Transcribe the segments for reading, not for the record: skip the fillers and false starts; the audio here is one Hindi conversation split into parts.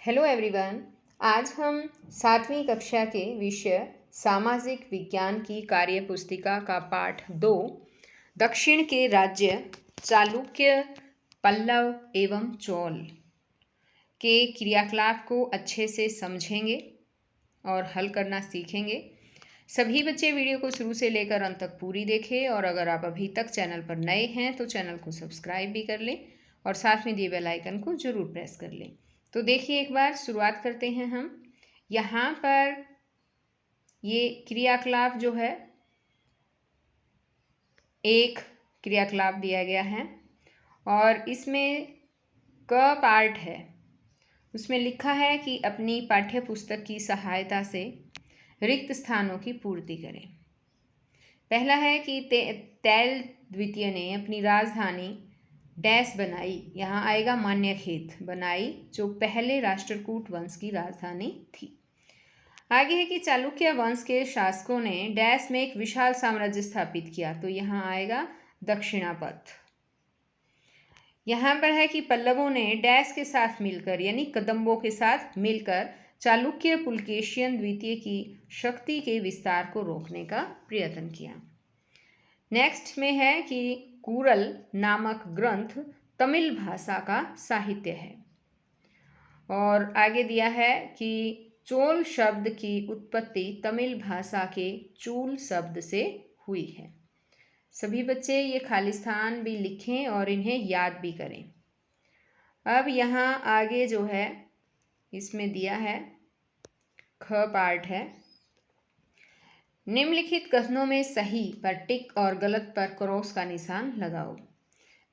Hello everyone. आज हम 7वीं कक्षा के विषय सामाजिक विज्ञान की कार्य पुस्तिका का पाठ 2 दक्षिण के राज्य चालुक्य, पल्लव एवं चोल के क्रियाकलाप को अच्छे से समझेंगे और हल करना सीखेंगे। सभी बच्चे वीडियो को शुरू से लेकर अंत तक पूरी देखें और अगर आप अभी तक चैनल पर नए हैं तो चैनल को सब्सक्राइब भी कर लें और साथ में दिए बेल आइकन को जरूर प्रेस कर लें। तो देखिए, एक बार शुरुआत करते हैं हम। यहाँ पर ये क्रियाकलाप जो है, एक क्रियाकलाप दिया गया है और इसमें क पार्ट है। उसमें लिखा है कि अपनी पाठ्य पुस्तक की सहायता से रिक्त स्थानों की पूर्ति करें। पहला है कि तैल द्वितीय ने अपनी राजधानी डैश बनाई। यहाँ आएगा मान्यखेत बनाई, जो पहले राष्ट्रकूट वंश की राजधानी थी। आगे है कि चालुक्य वंश के शासकों ने डैश में एक विशाल साम्राज्य स्थापित किया, तो यहाँ आएगा दक्षिणापथ। यहाँ पर है कि पल्लवों ने डैश के साथ मिलकर यानी कदंबों के साथ मिलकर चालुक्य पुलकेशियन द्वितीय की शक्ति के विस्तार को रोकने का प्रयत्न किया। नेक्स्ट में है कि कूरल नामक ग्रंथ तमिल भाषा का साहित्य है और आगे दिया है कि चोल शब्द की उत्पत्ति तमिल भाषा के चूल शब्द से हुई है। सभी बच्चे ये खाली स्थान भी लिखें और इन्हें याद भी करें। अब यहाँ आगे जो है इसमें दिया है ख पार्ट है। निम्नलिखित कथनों में सही पर टिक और गलत पर क्रॉस का निशान लगाओ।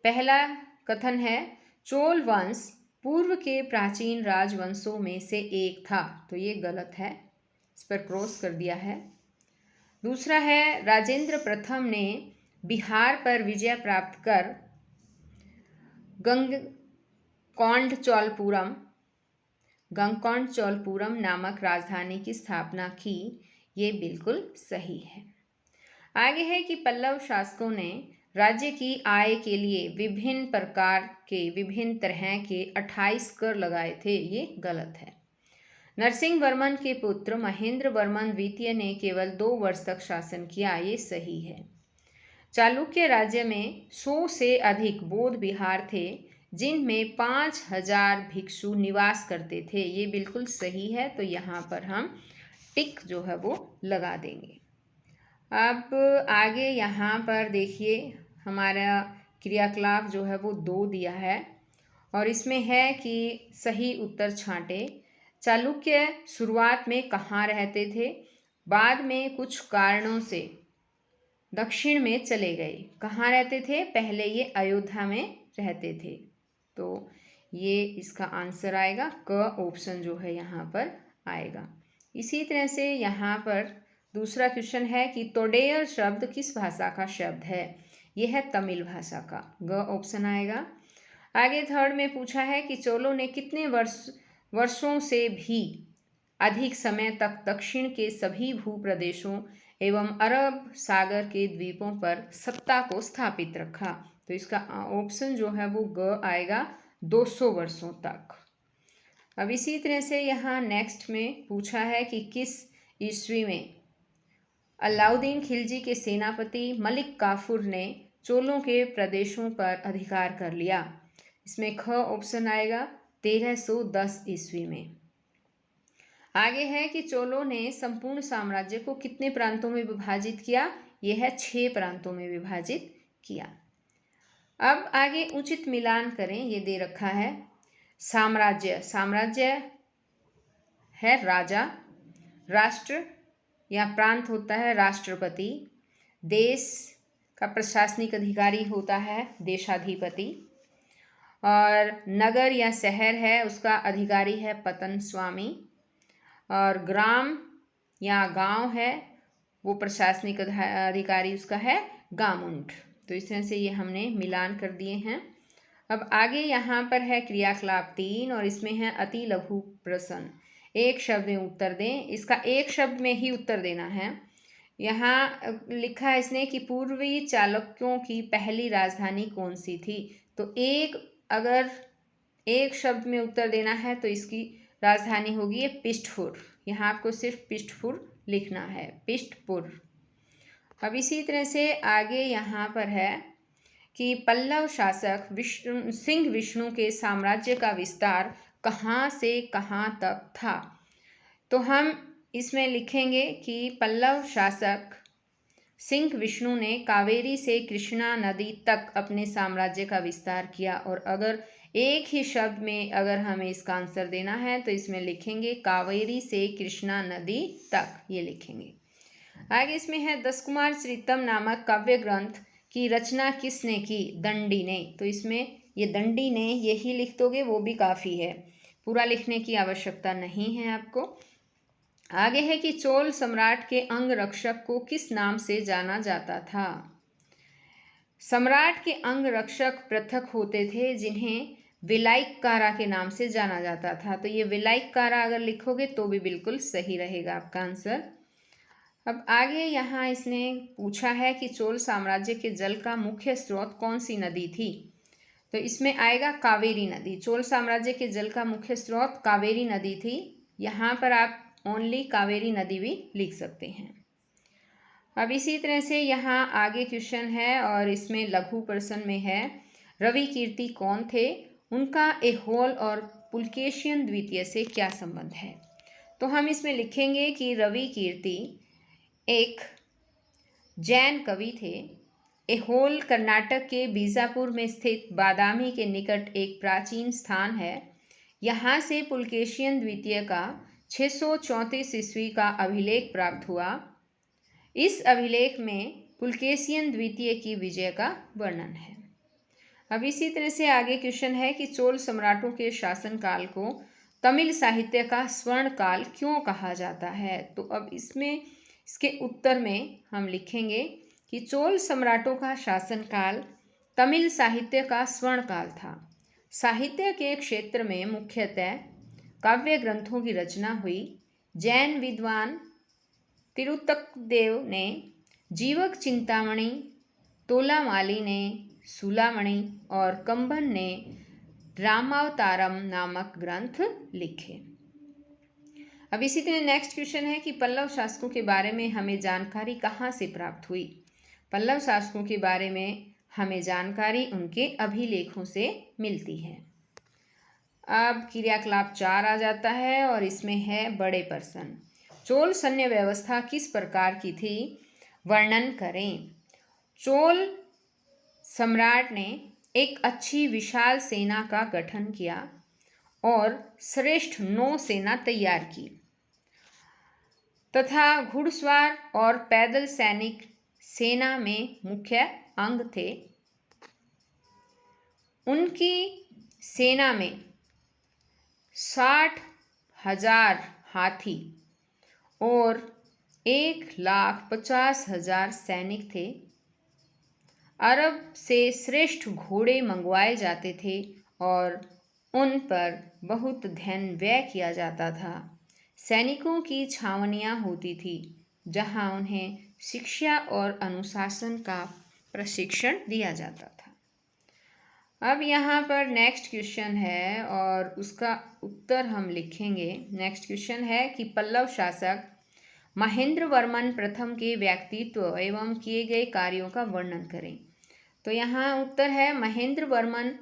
पहला कथन है, चोल वंश पूर्व के प्राचीन राजवंशों में से एक था, तो ये गलत है, इस पर क्रॉस कर दिया है। दूसरा है, राजेंद्र प्रथम ने बिहार पर विजय प्राप्त कर गंगकोंडचोलपुरम नामक राजधानी की स्थापना की। ये बिल्कुल सही है। आगे है कि पल्लव शासकों ने राज्य की आय के लिए विभिन्न तरह के 28 कर लगाए थे। ये गलत है। नरसिंह वर्मन के पुत्र महेंद्र वर्मन द्वितीय ने केवल 2 वर्ष तक शासन किया। ये सही है। चालुक्य राज्य में 100 से अधिक बौद्ध विहार थे, जिनमें 5000 भिक्षु निवास करते थे। ये बिल्कुल सही है, तो यहाँ पर हम टिक जो है वो लगा देंगे। अब आगे यहाँ पर देखिए, हमारा क्रियाकलाप जो है वो 2 दिया है और इसमें है कि सही उत्तर छांटे। चालुक्य शुरुआत में कहाँ रहते थे, बाद में कुछ कारणों से दक्षिण में चले गए। कहाँ रहते थे, पहले ये अयोध्या में रहते थे, तो ये इसका आंसर आएगा क ऑप्शन जो है यहाँ पर आएगा। इसी तरह से यहाँ पर दूसरा क्वेश्चन है कि तोडेयर शब्द किस भाषा का शब्द है। यह है तमिल भाषा का, ग ऑप्शन आएगा। आगे थर्ड में पूछा है कि चोलों ने कितने वर्षों से भी अधिक समय तक दक्षिण के सभी भूप्रदेशों एवं अरब सागर के द्वीपों पर सत्ता को स्थापित रखा, तो इसका ऑप्शन जो है वो ग आएगा, 200 वर्षों तक। अब इसी तरह से यहाँ नेक्स्ट में पूछा है कि किस ईस्वी में अलाउद्दीन खिलजी के सेनापति मलिक काफूर ने चोलों के प्रदेशों पर अधिकार कर लिया। इसमें ख ऑप्शन आएगा, 1310 ईस्वी में। आगे है कि चोलों ने संपूर्ण साम्राज्य को कितने प्रांतों में विभाजित किया। यह है 6 प्रांतों में विभाजित किया। अब आगे उचित मिलान करें, ये दे रखा है। साम्राज्य है राजा, राष्ट्र या प्रांत होता है राष्ट्रपति, देश का प्रशासनिक अधिकारी होता है देशाधिपति, और नगर या शहर है उसका अधिकारी है पतन स्वामी, और ग्राम या गांव है वो प्रशासनिक अधिकारी उसका है गामुंड। तो इस तरह से ये हमने मिलान कर दिए हैं। अब आगे यहाँ पर है क्रियाकलाप 3 और इसमें है अति लघु प्रश्न। एक शब्द में उत्तर दें। इसका एक शब्द में ही उत्तर देना है। यहाँ लिखा है इसने कि पूर्वी चालुक्यों की पहली राजधानी कौन सी थी, तो अगर एक शब्द में उत्तर देना है तो इसकी राजधानी होगी ये पिष्टपुर। यहाँ आपको सिर्फ पिष्टपुर लिखना है, पिष्टपुर। अब इसी तरह से आगे यहाँ पर है कि पल्लव शासक सिंह विष्णु के साम्राज्य का विस्तार कहाँ से कहाँ तक था। तो हम इसमें लिखेंगे कि पल्लव शासक सिंह विष्णु ने कावेरी से कृष्णा नदी तक अपने साम्राज्य का विस्तार किया। और अगर एक ही शब्द में अगर हमें इसका आंसर देना है तो इसमें लिखेंगे कावेरी से कृष्णा नदी तक, ये लिखेंगे। आगे इसमें है दशकुमार चरितम नामक काव्य ग्रंथ की रचना किसने की? दंडी ने। तो इसमें ये दंडी ने यही लिख दोगे, वो भी काफ़ी है, पूरा लिखने की आवश्यकता नहीं है आपको। आगे है कि चोल सम्राट के अंग रक्षक को किस नाम से जाना जाता था? सम्राट के अंग रक्षक पृथक होते थे जिन्हें विलायककारा के नाम से जाना जाता था। तो ये विलायककारा अगर लिखोगे तो भी बिल्कुल सही रहेगा आपका आंसर। अब आगे यहाँ इसने पूछा है कि चोल साम्राज्य के जल का मुख्य स्रोत कौन सी नदी थी? तो इसमें आएगा कावेरी नदी। चोल साम्राज्य के जल का मुख्य स्रोत कावेरी नदी थी। यहाँ पर आप ओनली कावेरी नदी भी लिख सकते हैं। अब इसी तरह से यहाँ आगे क्वेश्चन है और इसमें लघु प्रश्न में है रवि कीर्ति कौन थे? उनका ऐहोल और पुलकेशियन द्वितीय से क्या संबंध है? तो हम इसमें लिखेंगे कि रवि कीर्ति एक जैन कवि थे। ऐहोल कर्नाटक के बीजापुर में स्थित बादामी के निकट एक प्राचीन स्थान है। यहाँ से पुलकेशियन द्वितीय का 634 ईस्वी का अभिलेख प्राप्त हुआ। इस अभिलेख में पुलकेशियन द्वितीय की विजय का वर्णन है। अब इसी तरह से आगे क्वेश्चन है कि चोल सम्राटों के शासनकाल को तमिल साहित्य का स्वर्ण काल क्यों कहा जाता है? तो अब इसमें इसके उत्तर में हम लिखेंगे कि चोल सम्राटों का शासनकाल तमिल साहित्य का स्वर्ण काल था। साहित्य के क्षेत्र में मुख्यतः काव्य ग्रंथों की रचना हुई। जैन विद्वान तिरुतकदेव ने जीवक चिंतामणि, तोलामाली ने सूलामणि और कंबन ने रामावतारम नामक ग्रंथ लिखे। अब इसी तरह नेक्स्ट क्वेश्चन है कि पल्लव शासकों के बारे में हमें जानकारी कहाँ से प्राप्त हुई? पल्लव शासकों के बारे में हमें जानकारी उनके अभिलेखों से मिलती है। अब क्रियाकलाप 4 आ जाता है और इसमें है बड़े प्रश्न। चोल सैन्य व्यवस्था किस प्रकार की थी? वर्णन करें। चोल सम्राट ने एक अच्छी विशाल सेना का गठन किया और श्रेष्ठ नौसेना तैयार की तथा घुड़सवार और पैदल सैनिक सेना में मुख्य अंग थे। उनकी सेना में 60,000 हाथी और 1,50,000 सैनिक थे। अरब से श्रेष्ठ घोड़े मंगवाए जाते थे और उन पर बहुत धन व्यय किया जाता था। सैनिकों की छावनियाँ होती थी जहाँ उन्हें शिक्षा और अनुशासन का प्रशिक्षण दिया जाता था। अब यहाँ पर नेक्स्ट क्वेश्चन है और उसका उत्तर हम लिखेंगे। नेक्स्ट क्वेश्चन है कि पल्लव शासक महेंद्र वर्मन प्रथम के व्यक्तित्व एवं किए गए कार्यों का वर्णन करें। तो यहाँ उत्तर है महेंद्र वर्मन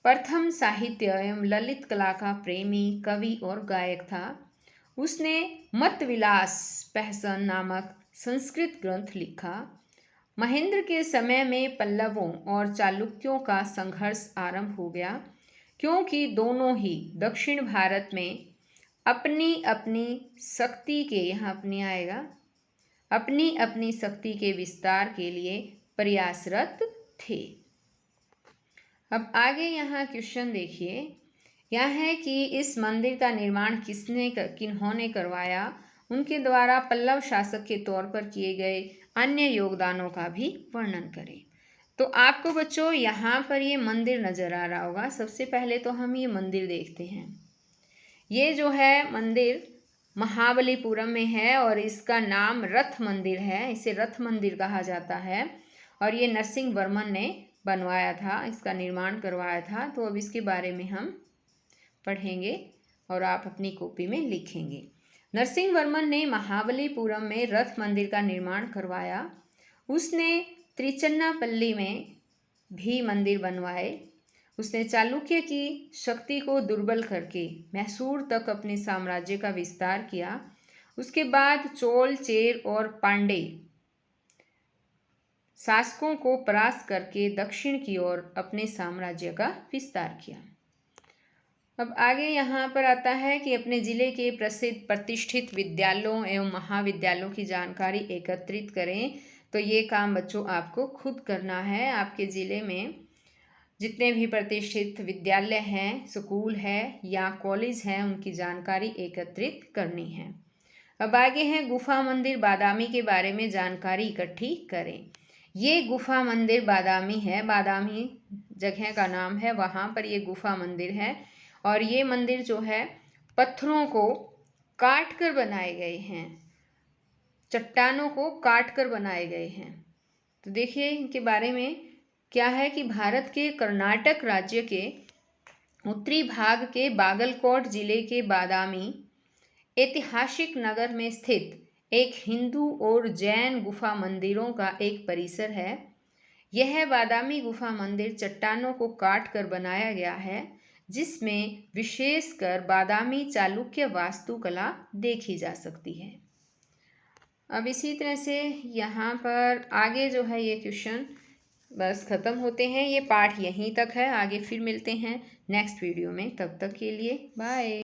प्रथम साहित्य एवं ललित कला का प्रेमी कवि और गायक था। उसने मत विलास पहसन नामक संस्कृत ग्रंथ लिखा। महेंद्र के समय में पल्लवों और चालुक्यों का संघर्ष आरंभ हो गया क्योंकि दोनों ही दक्षिण भारत में अपनी अपनी शक्ति के, यहाँ अपनी आएगा, अपनी अपनी शक्ति के विस्तार के लिए प्रयासरत थे। अब आगे यहाँ क्वेश्चन देखिए। यह है कि इस मंदिर का निर्माण किन्होंने करवाया? उनके द्वारा पल्लव शासक के तौर पर किए गए अन्य योगदानों का भी वर्णन करें। तो आपको बच्चों यहाँ पर ये मंदिर नज़र आ रहा होगा। सबसे पहले तो हम ये मंदिर देखते हैं। ये जो है मंदिर महाबलीपुरम में है और इसका नाम रथ मंदिर है। इसे रथ मंदिर कहा जाता है और ये नरसिंह वर्मन ने बनवाया था, इसका निर्माण करवाया था। तो अब इसके बारे में हम पढ़ेंगे और आप अपनी कॉपी में लिखेंगे। नरसिंह वर्मन ने महाबलीपुरम में रथ मंदिर का निर्माण करवाया। उसने त्रिचन्नापल्ली में भी मंदिर बनवाए। उसने चालुक्य की शक्ति को दुर्बल करके मैसूर तक अपने साम्राज्य का विस्तार किया। उसके बाद चोल, चेर और पांडे शासकों को परास्त करके दक्षिण की ओर अपने साम्राज्य का विस्तार किया। अब आगे यहाँ पर आता है कि अपने ज़िले के प्रसिद्ध प्रतिष्ठित विद्यालयों एवं महाविद्यालयों की जानकारी एकत्रित करें। तो ये काम बच्चों आपको खुद करना है। आपके ज़िले में जितने भी प्रतिष्ठित विद्यालय हैं, स्कूल है या कॉलेज हैं, उनकी जानकारी एकत्रित करनी है। अब आगे है गुफा मंदिर बादामी के बारे में जानकारी इकट्ठी करें। ये गुफा मंदिर बादामी है, बादामी जगह का नाम है, वहाँ पर ये गुफा मंदिर है। और ये मंदिर जो है पत्थरों को काट कर बनाए गए हैं, चट्टानों को काट कर बनाए गए हैं। तो देखिए इनके बारे में क्या है कि भारत के कर्नाटक राज्य के उत्तरी भाग के बागलकोट जिले के बादामी ऐतिहासिक नगर में स्थित एक हिंदू और जैन गुफा मंदिरों का एक परिसर है। यह बादामी गुफा मंदिर चट्टानों को काट कर बनाया गया है, जिसमें विशेषकर बादामी चालुक्य वास्तुकला देखी जा सकती है। अब इसी तरह से यहाँ पर आगे जो है ये क्वेश्चन बस ख़त्म होते हैं। ये पाठ यहीं तक है, आगे फिर मिलते हैं नेक्स्ट वीडियो में। तब तक के लिए बाय।